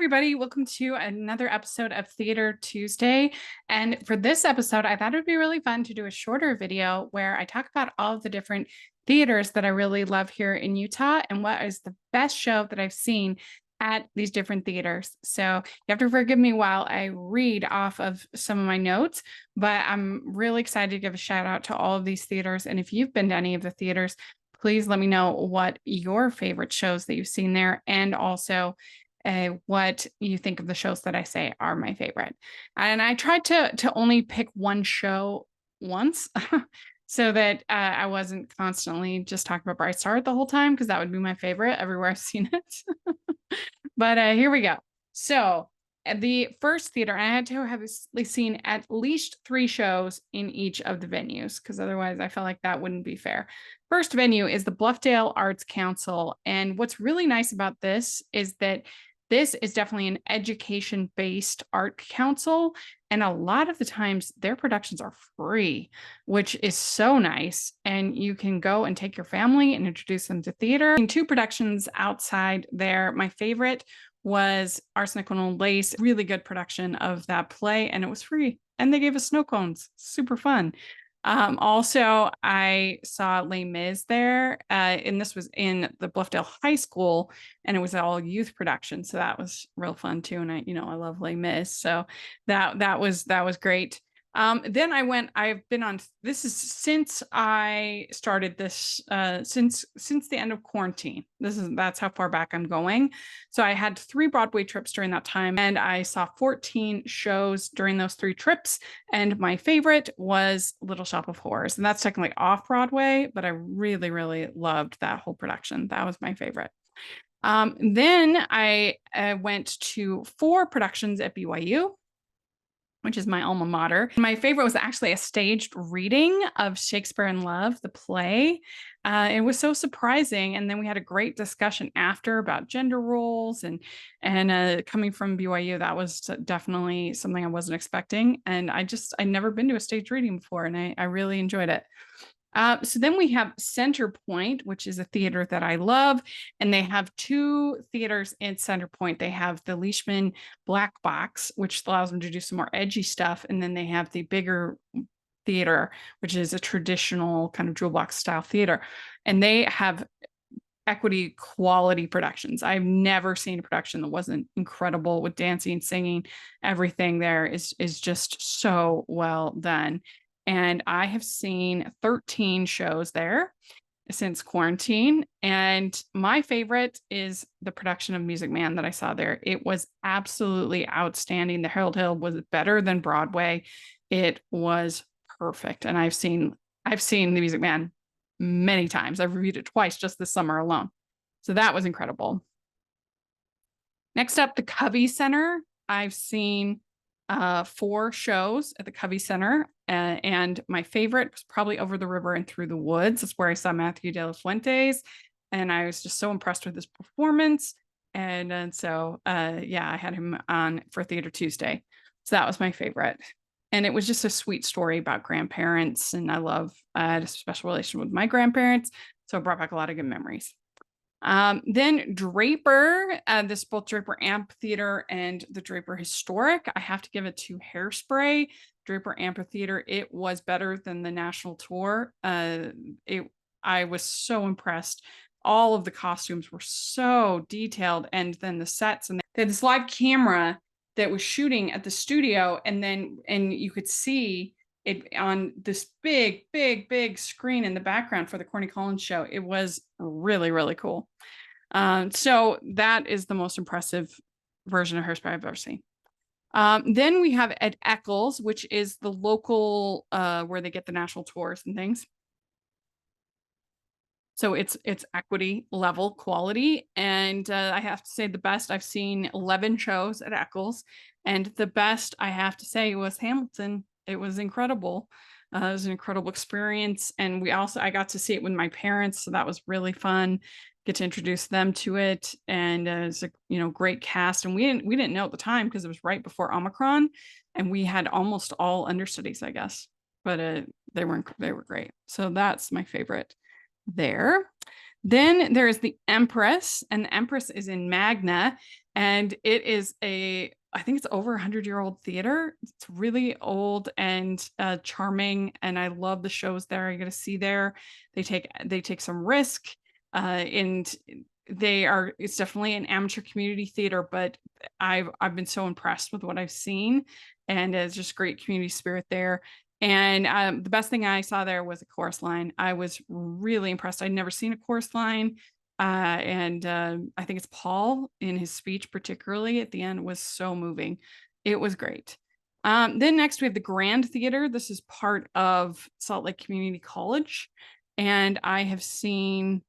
everybody. Welcome to another episode of Theater Tuesday. And for this episode, I thought it would be really fun to do a shorter video where I talk about all of the different theaters that I really love here in Utah and what is the best show that I've seen at these different theaters. So you have to forgive me while I read off of some of my notes, but I'm really excited to give a shout out to all of these theaters. And if you've been to any of the theaters, please let me know what your favorite shows that you've seen there, and also what you think of the shows that I say are my favorite. And I tried to only pick one show once so that I wasn't constantly just talking about Bright Star the whole time, because that would be my favorite everywhere I've seen it. But here we go. So at the first theater, I had to have seen at least 3 shows in each of the venues, because otherwise I felt like that wouldn't be fair. First venue is the Bluffdale Arts Council. And what's really nice about this is that this is definitely an education-based art council. And a lot of the times their productions are free, which is so nice. And you can go and take your family and introduce them to theater. And 2 productions outside there. My favorite was Arsenic and Old Lace, really good production of that play, and it was free. And they gave us snow cones, super fun. Also, I saw Les Mis there, and this was in the Bluffdale High School, and it was all youth production, so that was real fun too. And I love Les Mis, so that was great. Then I've been on, this is since I started this, since the end of quarantine. That's how far back I'm going. So I had 3 Broadway trips during that time, and I saw 14 shows during those 3 trips. And my favorite was Little Shop of Horrors. And that's technically off Broadway, but I really, really loved that whole production. That was my favorite. Then I went to 4 productions at BYU, which is my alma mater. My favorite was actually a staged reading of Shakespeare in Love, the play. It was so surprising. And then we had a great discussion after about gender roles and coming from BYU, that was definitely something I wasn't expecting. And I'd never been to a staged reading before, and I really enjoyed it. So then we have Center Point, which is a theater that I love. And they have 2 theaters in Center Point. They have the Leishman Black Box, which allows them to do some more edgy stuff. And then they have the bigger theater, which is a traditional kind of jewel box style theater. And they have equity quality productions. I've never seen a production that wasn't incredible, with dancing, singing. Everything there is just so well done. And I have seen 13 shows there since quarantine. And my favorite is the production of Music Man that I saw there. It was absolutely outstanding. The Harold Hill was better than Broadway. It was perfect. And I've seen the Music Man many times. I've reviewed it twice just this summer alone. So that was incredible. Next up, the Covey Center. I've seen 4 shows at the Covey Center, and my favorite was probably Over the River and Through the Woods. That's where I saw Matthew de la Fuentes, and I was just so impressed with his performance. And so I had him on for Theater Tuesday. So that was my favorite. And it was just a sweet story about grandparents, and I had a special relation with my grandparents, so it brought back a lot of good memories. Then Draper, this both Draper Amphitheater and the Draper Historic. I have to give it to Hairspray. Draper Amphitheater, it was better than the national tour. I was so impressed. All of the costumes were so detailed, and then the sets, and they had this live camera that was shooting at the studio, and you could see it on this big screen in the background for the Corny Collins show. It was really, really cool. So that is the most impressive version of Hairspray I've ever seen. Then we have at Eccles, which is the local where they get the national tours and things. So it's equity level quality. And I have to say the best, I've seen 11 shows at Eccles, and the best I have to say was Hamilton. It was incredible. It was an incredible experience. And I got to see it with my parents. So that was really fun. Get to introduce them to it. And it's a great cast. And we didn't know at the time, because it was right before Omicron, and we had almost all understudies, I guess. But they were great. So that's my favorite there. Then there is the Empress, and the Empress is in Magna, and it is I think it's over 100-year-old theater. It's really old and charming, and I love the shows there. I get to see there. They take some risk, and it's definitely an amateur community theater, but I've been so impressed with what I've seen, and it's just great community spirit there. And the best thing I saw there was a chorus line. I was really impressed. I'd never seen a chorus line. And I think it's Paul in his speech, particularly at the end, was so moving. It was great. Then next we have the Grand Theater. This is part of Salt Lake Community College. And I have seen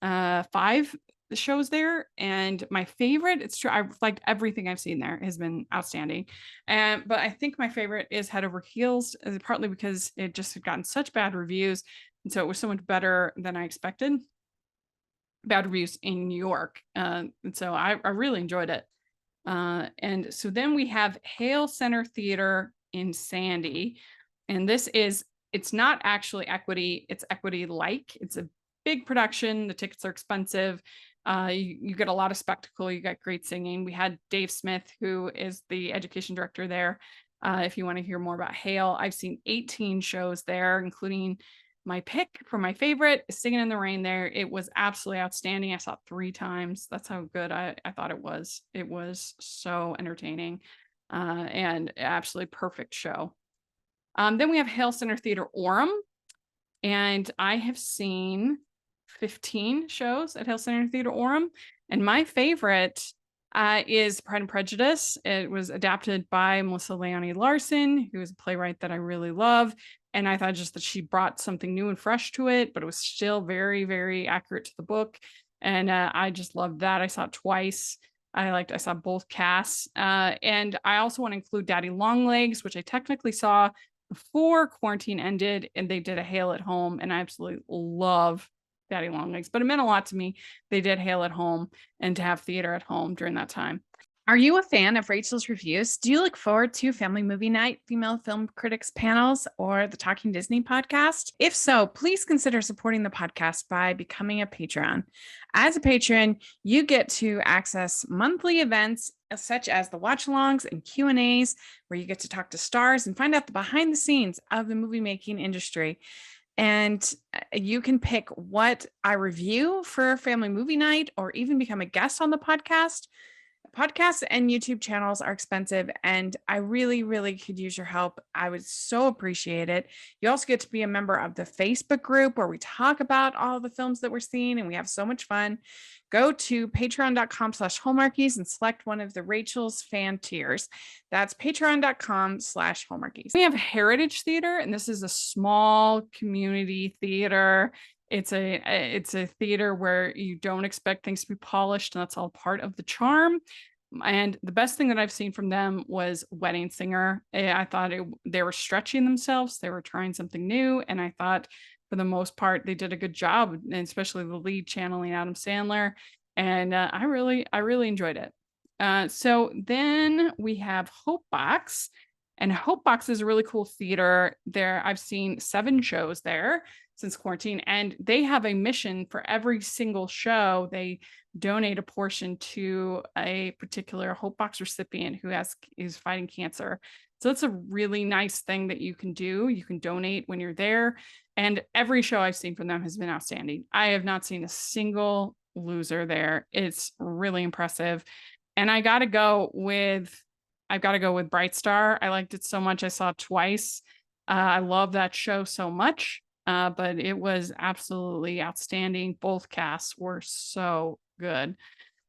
5 shows there, and my favorite, it's true, I've liked everything I've seen there, has been outstanding. But I think my favorite is Head Over Heels, partly because it just had gotten such bad reviews, and so it was so much better than I expected. Bad reviews in New York, and so I really enjoyed it. And so then we have Hale Center Theater in Sandy, and it's not actually equity, it's equity-like. It's a big production. The tickets are expensive. You get a lot of spectacle. You got great singing. We had Dave Smith, who is the education director there. If you want to hear more about Hale, I've seen 18 shows there, including my pick for my favorite, Singing in the Rain there. It was absolutely outstanding. I saw it 3 times. That's how good I thought it was. It was so entertaining and absolutely perfect show. Then we have Hale Center Theater Orem, and I have seen 15 shows at Hale Center Theater Orem, and my favorite is Pride and Prejudice. It was adapted by Melissa Leone Larson, who is a playwright that I really love, and I thought just that she brought something new and fresh to it, but it was still very, very accurate to the book, and I just loved that. I saw it twice. I saw both casts, and I also want to include Daddy Longlegs, which I technically saw before quarantine ended, and they did a Hale at Home, and I absolutely love Daddy Longlegs, but it meant a lot to me. They did Hale at Home, and to have theater at home during that time. Are you a fan of Rachel's Reviews? Do you look forward to Family Movie Night, Female Film Critics panels, or the Talking Disney podcast? If so, please consider supporting the podcast by becoming a Patreon. As a patron, you get to access monthly events such as the watch-alongs and Q&As, where you get to talk to stars and find out the behind the scenes of the movie making industry. And you can pick what I review for Family Movie Night, or even become a guest on the podcast. Podcasts and YouTube channels are expensive, and I really, really could use your help. I would so appreciate it. You also get to be a member of the Facebook group where we talk about all the films that we're seeing, and we have so much fun. Go to patreon.com/Hallmarkies and select one of the Rachel's fan tiers. That's patreon.com/Hallmarkies. We have Heritage Theater, and this is a small community theater. It's a theater where you don't expect things to be polished, and that's all part of the charm. And the best thing that I've seen from them was Wedding Singer. I thought they were stretching themselves. They were trying something new, and I thought for the most part they did a good job, and especially the lead channeling Adam Sandler. And I really enjoyed it. So then we have Hopebox, and Hopebox is a really cool theater. There, I've seen 7 shows there since quarantine, and they have a mission for every single show. They donate a portion to a particular Hopebox recipient who is fighting cancer. So it's a really nice thing that you can do. You can donate when you're there, and every show I've seen from them has been outstanding. I have not seen a single loser there. It's really impressive. And I've got to go with Bright Star. I liked it so much. I saw it twice. I love that show so much. But it was absolutely outstanding. Both casts were so good.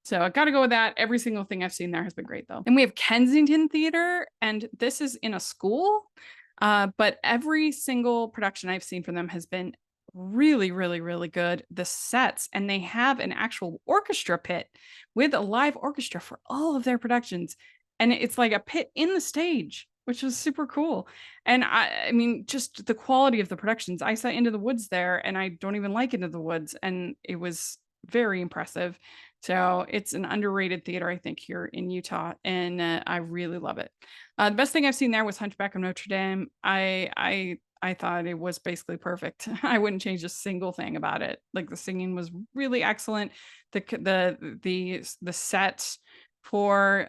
So I got to go with that. Every single thing I've seen there has been great, though. And we have Kensington Theatre, and this is in a school. But every single production I've seen from them has been really, really, really good. The sets, and they have an actual orchestra pit with a live orchestra for all of their productions. And it's like a pit in the stage, which was super cool. And I mean, just the quality of the productions. I saw Into the Woods there, and I don't even like Into the Woods, and it was very impressive. So it's an underrated theater, I think, here in Utah, and I really love it. The best thing I've seen there was Hunchback of Notre Dame. I I thought it was basically perfect. I wouldn't change a single thing about it. Like, the singing was really excellent. The set for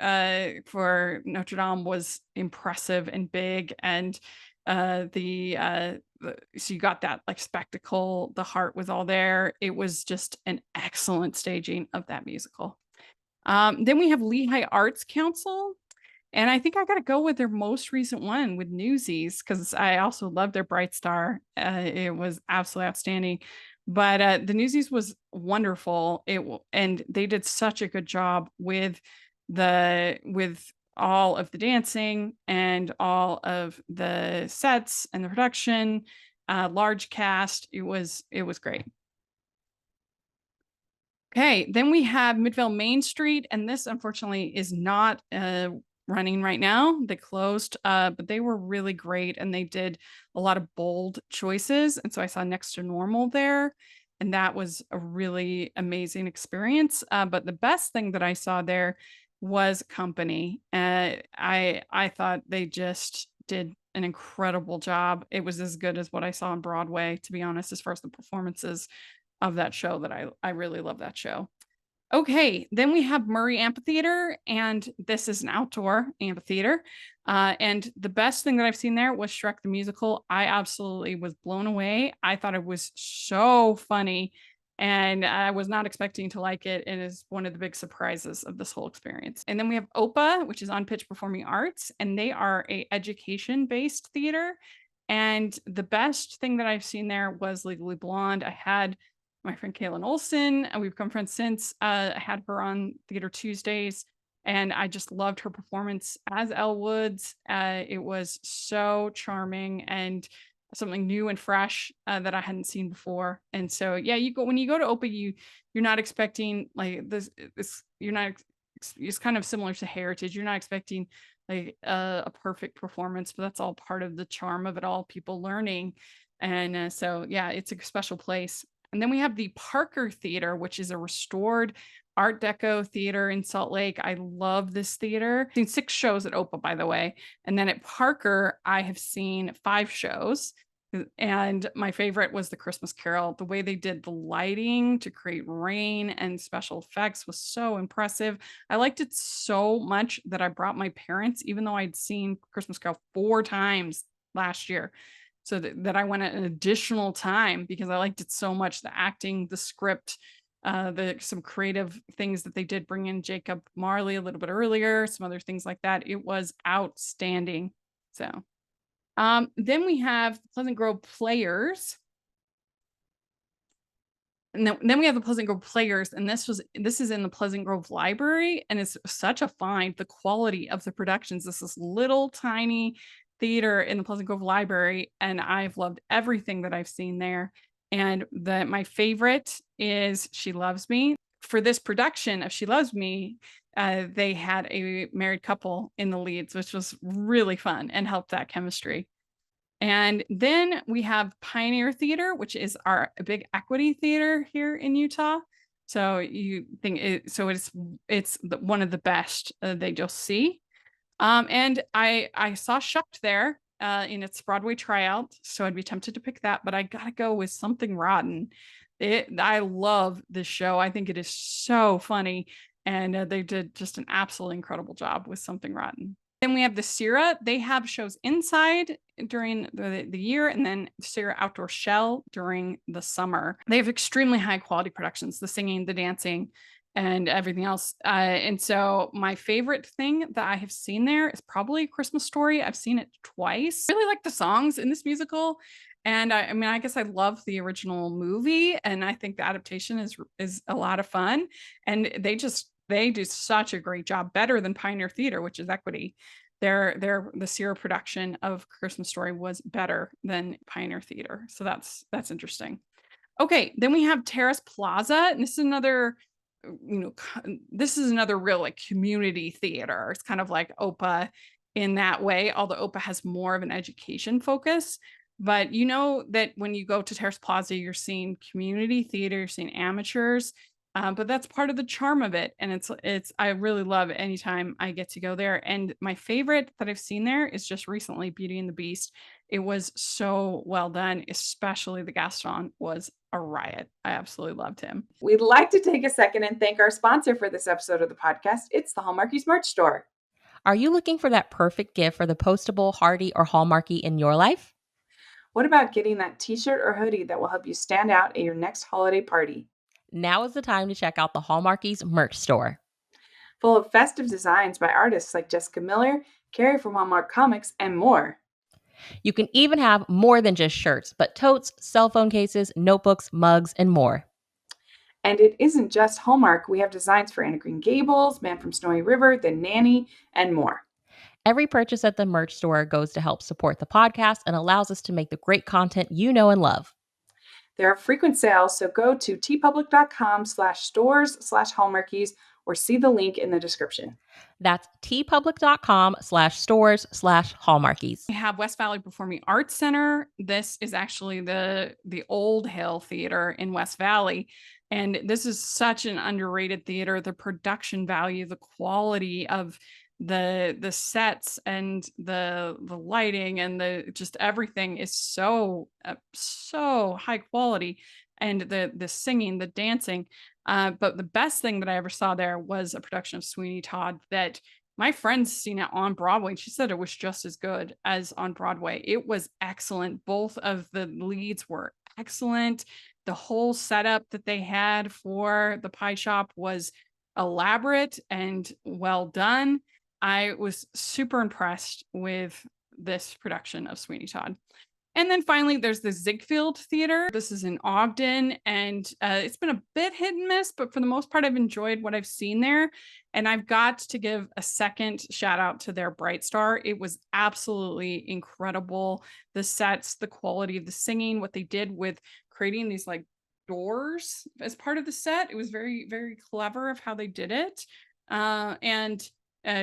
Notre Dame was impressive and big, and so you got that like spectacle. The heart was all there. It was just an excellent staging of that musical. Then we have Lehigh Arts Council. And I think I got to go with their most recent one with Newsies, because I also love their Bright Star. It was absolutely outstanding. But the Newsies was wonderful. And they did such a good job with all of the dancing and all of the sets and the production. Large cast. It was great. Okay, then we have Midvale Main Street, and this unfortunately is not running right now. They closed, but they were really great, and they did a lot of bold choices. And so I saw Next to Normal there, and that was a really amazing experience. But the best thing that I saw there was Company. I thought they just did an incredible job. It was as good as what I saw on Broadway, to be honest, as far as the performances of that show. That I really love that show. Okay, then we have Murray Amphitheater, and this is an outdoor amphitheater. And the best thing that I've seen there was Shrek the Musical. I absolutely was blown away. I thought it was so funny, and I was not expecting to like it. It is one of the big surprises of this whole experience. And then we have OPA, which is On Pitch Performing Arts, and they are a education-based theater. And the best thing that I've seen there was Legally Blonde. I had my friend Kaylin Olson, and we've become friends since. I had her on Theater Tuesdays, and I just loved her performance as Elle Woods. It was so charming and something new and fresh that I hadn't seen before. And so, yeah, when you go to OPA, you're not expecting like this. You're not. It's kind of similar to Heritage. You're not expecting like a perfect performance, but that's all part of the charm of it all. People learning, and so yeah, it's a special place. And then we have the Parker Theater, which is a restored Art Deco theater in Salt Lake. I love this theater. I've seen 6 shows at OPA, by the way. And then at Parker, I have seen 5 shows. And my favorite was the Christmas Carol. The way they did the lighting to create rain and special effects was so impressive. I liked it so much that I brought my parents, even though I'd seen Christmas Carol 4 times last year. So that I went an additional time because I liked it so much. The acting, the script, some creative things that they did, bring in Jacob Marley a little bit earlier, some other things like that. It was outstanding. So then we have Pleasant Grove Players. And then we have the Pleasant Grove Players, and this is in the Pleasant Grove Library, and it's such a find. The quality of the productions. This is little tiny theater in the Pleasant Grove Library, and I've loved everything that I've seen there. And my favorite is She Loves Me. For this production of She Loves Me, they had a married couple in the leads, which was really fun and helped that chemistry. And then we have Pioneer Theater, which is our big equity theater here in Utah. So it's one of the best that you'll see. And I saw Shucked there in its Broadway tryout, so I'd be tempted to pick that, but I gotta go with Something Rotten. I love this show. I think it is so funny, and they did just an absolutely incredible job with Something Rotten. Then we have the Sierra. They have shows inside during the year, and then Sierra Outdoor Shell during the summer. They have extremely high quality productions, the singing, the dancing, and everything else. And so my favorite thing that I have seen there is probably A Christmas Story. I've seen it twice. I really like the songs in this musical. And I mean, I guess I love the original movie, and I think the adaptation is a lot of fun. And they do such a great job, better than Pioneer Theater, which is equity. The Sierra production of Christmas Story was better than Pioneer Theater. So that's interesting. Okay, then we have Terrace Plaza, and this is another real like community theater. It's kind of like OPA in that way, although OPA has more of an education focus. But you know that when you go to Terrace Plaza, you're seeing community theater, you're seeing amateurs. But that's part of the charm of it. And I really love anytime I get to go there. And my favorite that I've seen there is just recently Beauty and the Beast. It was so well done, especially the Gaston was a riot. I absolutely loved him. We'd like to take a second and thank our sponsor for this episode of the podcast. It's the Hallmarkies merch store. Are you looking for that perfect gift for the postable, hardy, or Hallmarky in your life? What about getting that t-shirt or hoodie that will help you stand out at your next holiday party? Now is the time to check out the Hallmarkies merch store. Full of festive designs by artists like Jessica Miller, Carrie from Hallmark Comics, and more. You can even have more than just shirts, but totes, cell phone cases, notebooks, mugs, and more. And it isn't just Hallmark. We have designs for Anna Green Gables, Man from Snowy River, The Nanny, and more. Every purchase at the merch store goes to help support the podcast and allows us to make the great content you know and love. There are frequent sales, so go to tpublic.com/stores/Hallmarkies or see the link in the description. That's tpublic.com/stores/Hallmarkies. We have West Valley Performing Arts Center. This is actually the old Hale Theater in West Valley. And this is such an underrated theater. The production value, the quality of the sets and the lighting and the just everything is so high quality, and the singing, the dancing. But the best thing that I ever saw there was a production of Sweeney Todd that my friend's seen it on Broadway, and she said it was just as good as on Broadway. It was excellent. Both of the leads were excellent. The whole setup that they had for the pie shop was elaborate and well done. I was super impressed with this production of Sweeney Todd. And then finally, there's the Ziegfeld Theater. This is in Ogden, and it's been a bit hit and miss, but for the most part, I've enjoyed what I've seen there. And I've got to give a second shout out to their Bright Star. It was absolutely incredible. The sets, the quality of the singing, what they did with creating these like doors as part of the set. It was very, very clever of how they did it. And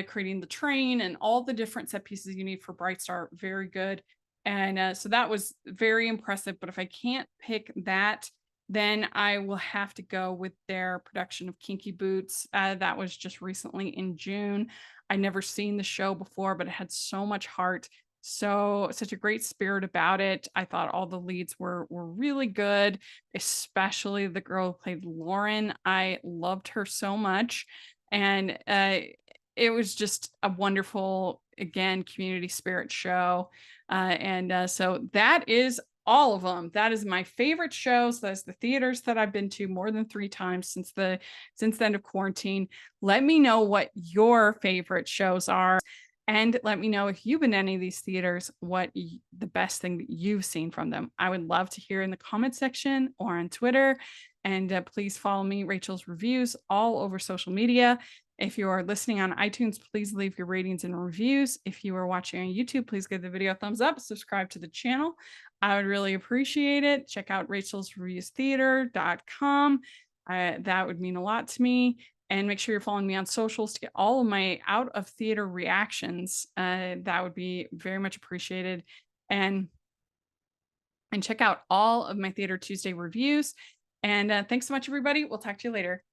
creating the train and all the different set pieces you need for Bright Star, very good. And so that was very impressive. But if I can't pick that, then I will have to go with their production of Kinky Boots. That was just recently in June. I'd never seen the show before, but it had so much heart, such a great spirit about it. I thought all the leads were really good, especially the girl who played Lauren. I loved her so much. And it was just a wonderful, again, community spirit show. So that is all of them. That is my favorite shows. That's the theaters that I've been to more than 3 times since the end of quarantine. Let me know what your favorite shows are. And let me know if you've been to any of these theaters, what the best thing that you've seen from them. I would love to hear in the comment section or on Twitter. And please follow me, Rachel's Reviews, all over social media. If you are listening on iTunes, please leave your ratings and reviews. If you are watching on YouTube, please give the video a thumbs up, subscribe to the channel. I would really appreciate it. Check out rachelsreviewstheater.com. That would mean a lot to me. And make sure you're following me on socials to get all of my out of theater reactions. That would be very much appreciated. And check out all of my Theater Tuesday reviews. And thanks so much, everybody. We'll talk to you later.